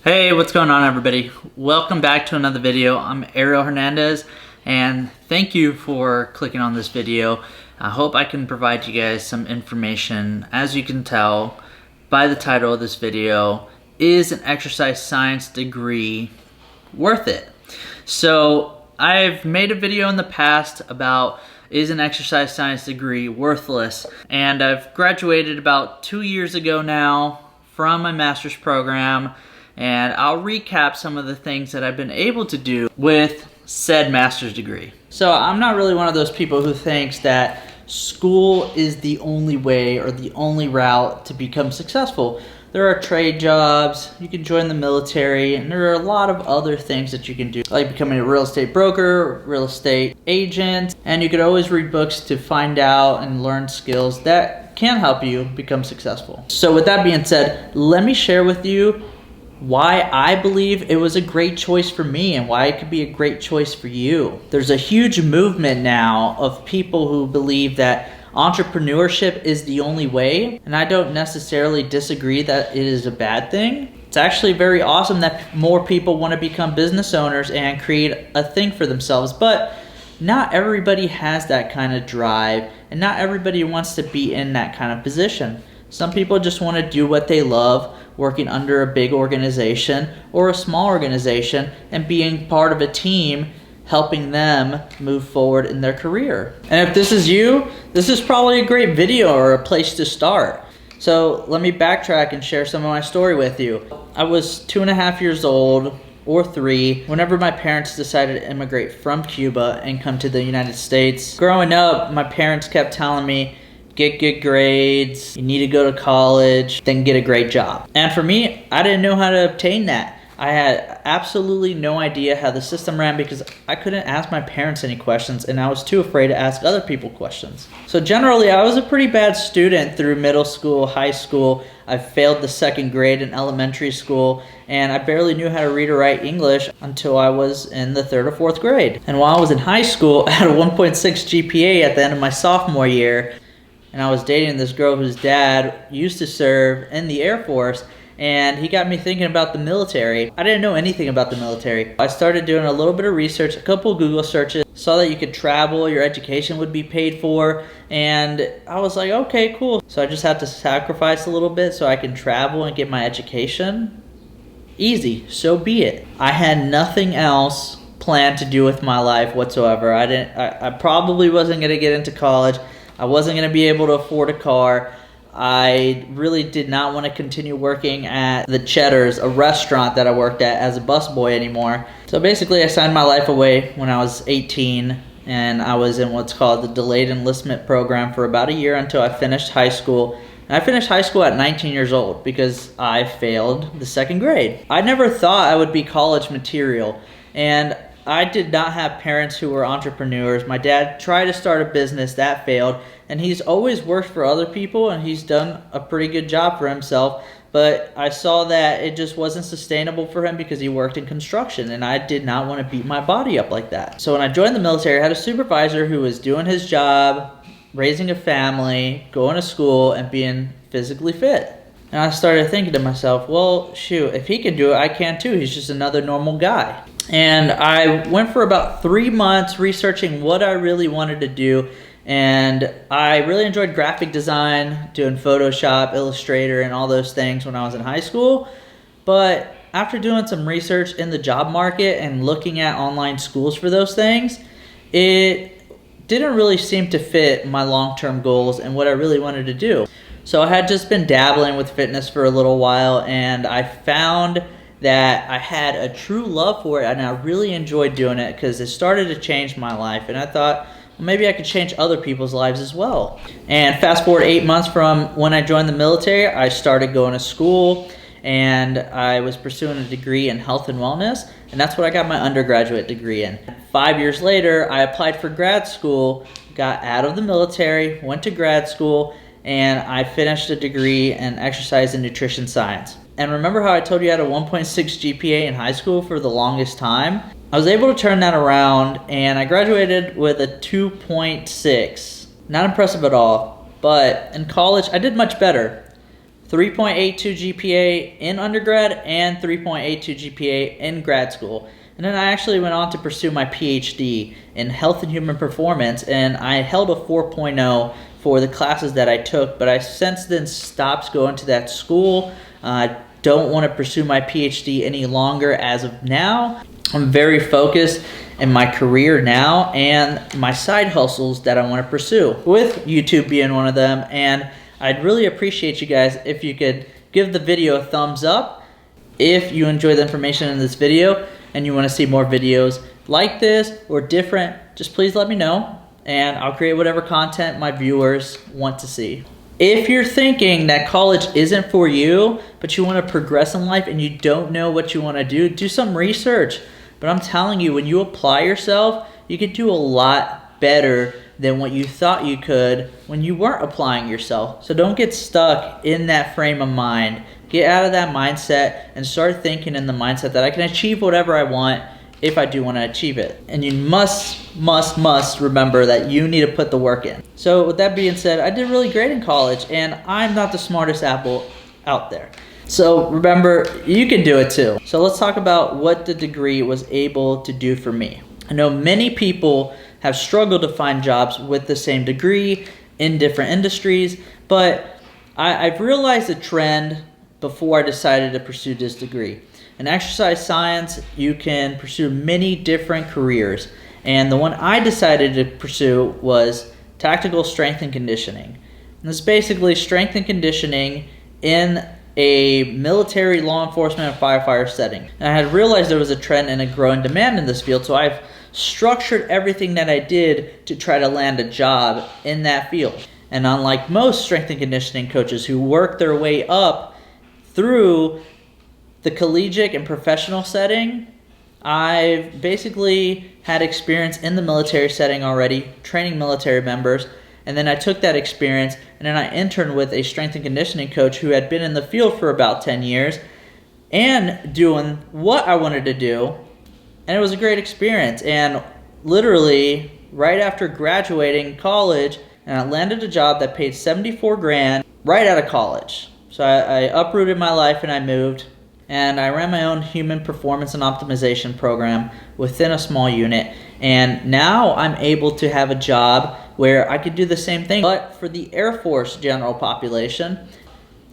Hey, what's going on everybody? Welcome back to another video. I'm Ariel Hernandez and thank you for clicking on this video. I hope I can provide you guys some information. As you can tell by the title of this video, is an exercise science degree worth it? So I've made a video in the past about is an exercise science degree worthless, and I've graduated about 2 years ago now from my master's program, and I'll recap some of the things that I've been able to do with said master's degree. So I'm not really one of those people who thinks that school is the only way or the only route to become successful. There are trade jobs, you can join the military, and there are a lot of other things that you can do, like becoming a real estate broker, real estate agent, and you could always read books to find out and learn skills that can help you become successful. So with that being said, let me share with you why I believe it was a great choice for me and why it could be a great choice for you. There's a huge movement now of people who believe that entrepreneurship is the only way, and I don't necessarily disagree that it is a bad thing. It's actually very awesome that more people want to become business owners and create a thing for themselves, but not everybody has that kind of drive, and not everybody wants to be in that kind of position. Some people just want to do what they love, working under a big organization or a small organization and being part of a team helping them move forward in their career. And if this is you, this is probably a great video or a place to start. So let me backtrack and share some of my story with you. I was 2.5 years old or 3 whenever my parents decided to immigrate from Cuba and come to the United States. Growing up, my parents kept telling me, get good grades, you need to go to college, then get a great job. And for me, I didn't know how to obtain that. I had absolutely no idea how the system ran because I couldn't ask my parents any questions and I was too afraid to ask other people questions. So generally, I was a pretty bad student through middle school, high school. I failed the 2nd grade in elementary school, and I barely knew how to read or write English until I was in the 3rd or 4th grade. And while I was in high school, I had a 1.6 GPA at the end of my sophomore year, and I was dating this girl whose dad used to serve in the Air Force, and he got me thinking about the military. I didn't know anything about the military. I started doing a little bit of research, a couple of Google searches, saw that you could travel, your education would be paid for, and I was like, okay, cool. So I just have to sacrifice a little bit so I can travel and get my education. Easy, so be it. I had nothing else planned to do with my life whatsoever. I probably wasn't gonna get into college. I wasn't going to be able to afford a car. I really did not want to continue working at the Cheddar's, a restaurant that I worked at as a busboy anymore. So basically I signed my life away when I was 18, and I was in what's called the delayed enlistment program for about a year until I finished high school. And I finished high school at 19 years old because I failed the 2nd grade. I never thought I would be college material, and I did not have parents who were entrepreneurs. My dad tried to start a business that failed, and he's always worked for other people and he's done a pretty good job for himself, but I saw that it just wasn't sustainable for him because he worked in construction, and I did not want to beat my body up like that. So when I joined the military, I had a supervisor who was doing his job, raising a family, going to school, and being physically fit. And I started thinking to myself, well, shoot, if he can do it, I can too. He's just another normal guy. And I went for about 3 months researching what I really wanted to do, and I really enjoyed graphic design, doing Photoshop, Illustrator, and all those things when I was in high school. But after doing some research in the job market and looking at online schools for those things, it didn't really seem to fit my long-term goals and what I really wanted to do. So I had just been dabbling with fitness for a little while, and I found that I had a true love for it, and I really enjoyed doing it because it started to change my life, and I thought, well, maybe I could change other people's lives as well. And fast forward 8 months from when I joined the military, I started going to school, and I was pursuing a degree in health and wellness, and that's what I got my undergraduate degree in. 5 years later, I applied for grad school, got out of the military, went to grad school, and I finished a degree in exercise and nutrition science. And remember how I told you I had a 1.6 GPA in high school for the longest time? I was able to turn that around, and I graduated with a 2.6. Not impressive at all, but in college I did much better. 3.82 GPA in undergrad and 3.82 GPA in grad school. And then I actually went on to pursue my PhD in health and human performance, and I held a 4.0 for the classes that I took, but I since then stopped going to that school. I don't want to pursue my PhD any longer as of now. I'm very focused in my career now and my side hustles that I want to pursue, with YouTube being one of them. And I'd really appreciate you guys if you could give the video a thumbs up if you enjoy the information in this video and you want to see more videos like this or different. Just please let me know and I'll create whatever content my viewers want to see. If you're thinking that college isn't for you, but you want to progress in life and you don't know what you want to do some research. But I'm telling you, when you apply yourself, you can do a lot better than what you thought you could when you weren't applying yourself. So don't get stuck in that frame of mind. Get out of that mindset and start thinking in the mindset that I can achieve whatever I want if I do want to achieve it. And you must remember that you need to put the work in. So with that being said, I did really great in college, and I'm not the smartest apple out there. So remember, you can do it too. So let's talk about what the degree was able to do for me. I know many people have struggled to find jobs with the same degree in different industries, but I've realized a trend before I decided to pursue this degree. In exercise science, you can pursue many different careers, and the one I decided to pursue was tactical strength and conditioning. And it's basically strength and conditioning in a military, law enforcement, and firefighter setting. And I had realized there was a trend and a growing demand in this field, so I've structured everything that I did to try to land a job in that field. And unlike most strength and conditioning coaches who work their way up through the collegiate and professional setting, I've basically had experience in the military setting already, training military members, and then I took that experience and then I interned with a strength and conditioning coach who had been in the field for about 10 years and doing what I wanted to do, and it was a great experience. And literally right after graduating college, and I landed a job that paid 74 grand right out of college. So I uprooted my life and I moved, and I ran my own human performance and optimization program within a small unit. And now I'm able to have a job where I could do the same thing, but for the Air Force general population.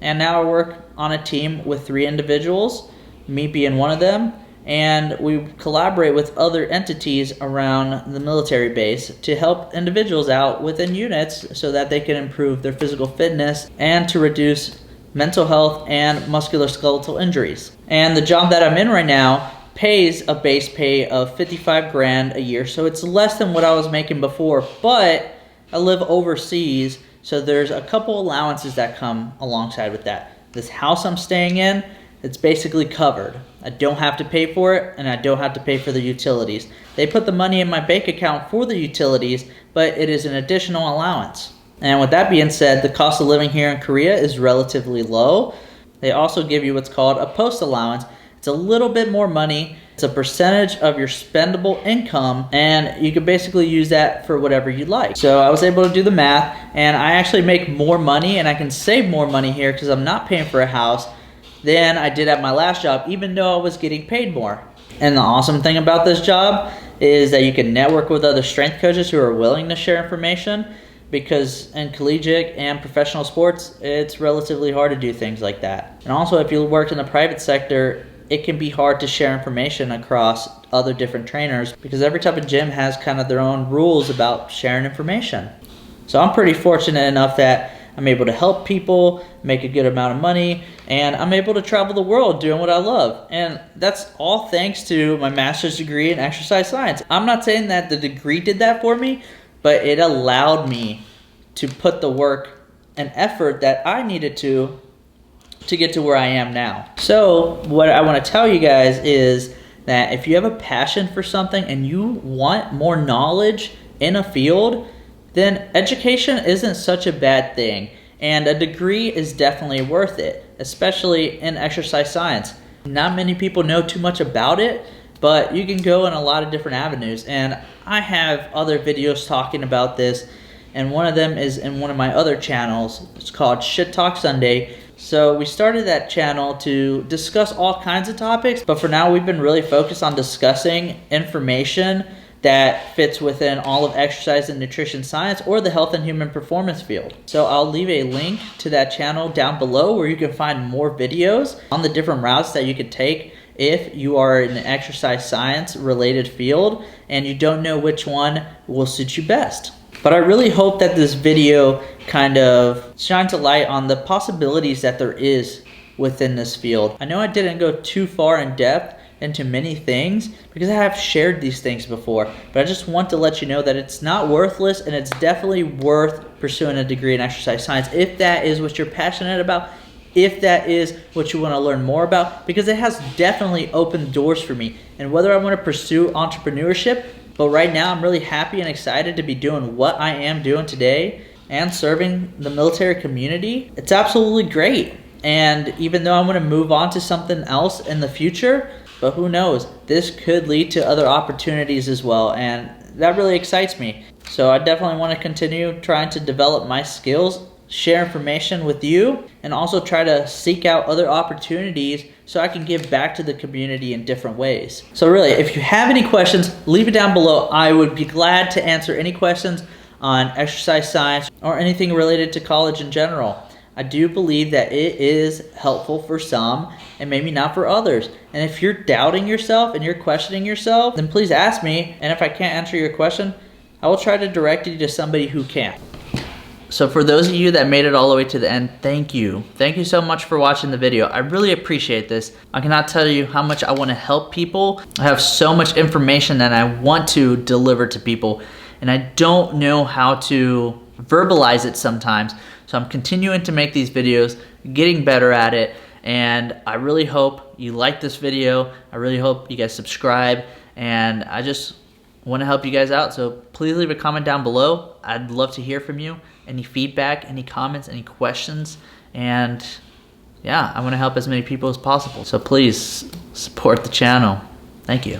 And now I work on a team with 3 individuals, me being one of them, and we collaborate with other entities around the military base to help individuals out within units so that they can improve their physical fitness and to reduce mental health and musculoskeletal injuries. And the job that I'm in right now pays a base pay of 55 grand a year, so it's less than what I was making before, but I live overseas, so there's a couple allowances that come alongside with that. This house I'm staying in, it's basically covered. I don't have to pay for it, and I don't have to pay for the utilities. They put the money in my bank account for the utilities, but it is an additional allowance. And with that being said, the cost of living here in Korea is relatively low. They also give you what's called a post allowance. It's a little bit more money. It's a percentage of your spendable income, and you can basically use that for whatever you like. So I was able to do the math, and I actually make more money, and I can save more money here because I'm not paying for a house than I did at my last job, even though I was getting paid more. And the awesome thing about this job is that you can network with other strength coaches who are willing to share information, because in collegiate and professional sports, it's relatively hard to do things like that. And also, if you work in the private sector, it can be hard to share information across other different trainers because every type of gym has kind of their own rules about sharing information. So I'm pretty fortunate enough that I'm able to help people, make a good amount of money, and I'm able to travel the world doing what I love. And that's all thanks to my master's degree in exercise science. I'm not saying that the degree did that for me, but it allowed me to put the work and effort that I needed to get to where I am now. So what I want to tell you guys is that if you have a passion for something and you want more knowledge in a field, then education isn't such a bad thing. And a degree is definitely worth it, especially in exercise science. Not many people know too much about it, but you can go in a lot of different avenues. And I have other videos talking about this, and one of them is in one of my other channels. It's called Shit Talk Sunday, So we started that channel to discuss all kinds of topics, but for now we've been really focused on discussing information that fits within all of exercise and nutrition science or the health and human performance field. So I'll leave a link to that channel down below where you can find more videos on the different routes that you could take if you are in an exercise science related field and you don't know which one will suit you best. But I really hope that this video kind of shines a light on the possibilities that there is within this field. I know I didn't go too far in depth into many things because I have shared these things before, but I just want to let you know that it's not worthless, and it's definitely worth pursuing a degree in exercise science if that is what you're passionate about, if that is what you want to learn more about, because it has definitely opened doors for me. And whether I want to pursue entrepreneurship, but right now I'm really happy and excited to be doing what I am doing today and serving the military community, it's absolutely great. And even though I'm going to move on to something else in the future, but who knows, this could lead to other opportunities as well, and that really excites me. So I definitely want to continue trying to develop my skills, share information with you, and also try to seek out other opportunities so I can give back to the community in different ways. So really, if you have any questions, leave it down below. I would be glad to answer any questions on exercise science or anything related to college in general. I do believe that it is helpful for some and maybe not for others. And if you're doubting yourself and you're questioning yourself, then please ask me. And if I can't answer your question, I will try to direct you to somebody who can. So for those of you that made it all the way to the end, thank you. Thank you so much for watching the video. I really appreciate this. I cannot tell you how much I want to help people. I have so much information that I want to deliver to people, and I don't know how to verbalize it sometimes. So I'm continuing to make these videos, getting better at it, and I really hope you like this video. I really hope you guys subscribe, and I just want to help you guys out. So please leave a comment down below. I'd love to hear from you. Any feedback, any comments, any questions, and yeah, I want to help as many people as possible. So please support the channel. Thank you.